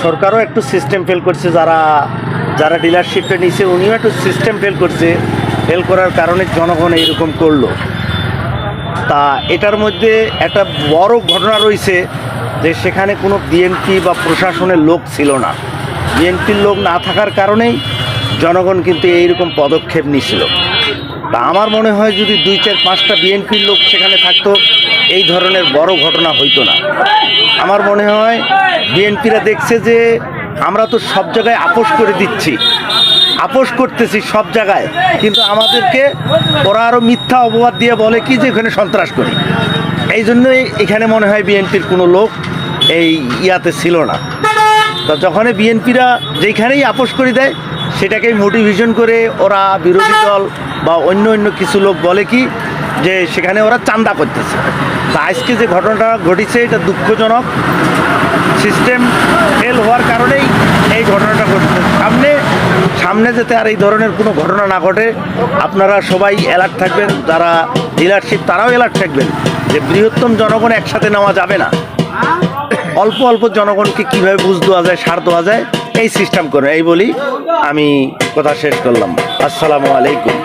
সরকারও একটু system fail করছে, যারা যারা ডিলারশিপটা নিছে উনিও একটু সিস্টেম ফেল করছে। ফেল করার কারণে জনগণ এইরকম করলো। তা এটার মধ্যে একটা বড় ঘটনা রয়েছে যে সেখানে কোনো বিএনপি বা প্রশাসনের লোক ছিল না। বিএনপির লোক না থাকার কারণেই জনগণ কিন্তু এইরকম পদক্ষেপ নিয়েছিল। তা আমার মনে হয় যদি 2-4-5টা বিএনপির লোক সেখানে থাকতো এই ধরনের বড় ঘটনা হইতো না। আমার মনে হয় বিএনপিরা দেখছে যে আমরা তো সব জায়গায় আপোষ করে দিচ্ছি, আপোষ করতেছি সব জায়গায়, কিন্তু আমাদেরকে ওরা আরও মিথ্যা অপবাদ দিয়ে বলে কি যে এখানে সন্ত্রাস করি। এই জন্যই এখানে মনে হয় বিএনপির কোনো লোক এই ইয়াতে ছিল না। তো যখনই বিএনপিরা যেখানেই আপোষ করে দেয় সেটাকেই মোটিভেশন করে ওরা বিরোধী দল বা অন্য অন্য কিছু লোক বলে কি যে সেখানে ওরা চাঁদা করতেছে। তা আজকে যে ঘটনাটা ঘটেছে এটা দুঃখজনক। সিস্টেম ফেল হওয়ার কারণেই এই ঘটনাটা ঘটছে। সামনে যাতে আর এই ধরনের কোনো ঘটনা না ঘটে আপনারা সবাই অ্যালার্ট থাকবেন, যারা ডিলারশিপ তারাও অ্যালার্ট থাকবেন যে বৃহত্তম জনগণ একসাথে নেওয়া যাবে না। অল্প অল্প জনগণকে কীভাবে বুঝ দেওয়া যায়, সার দেওয়া যায় এই সিস্টেম করে, এই বলি আমি কথা শেষ করলাম। আসসালামু আলাইকুম।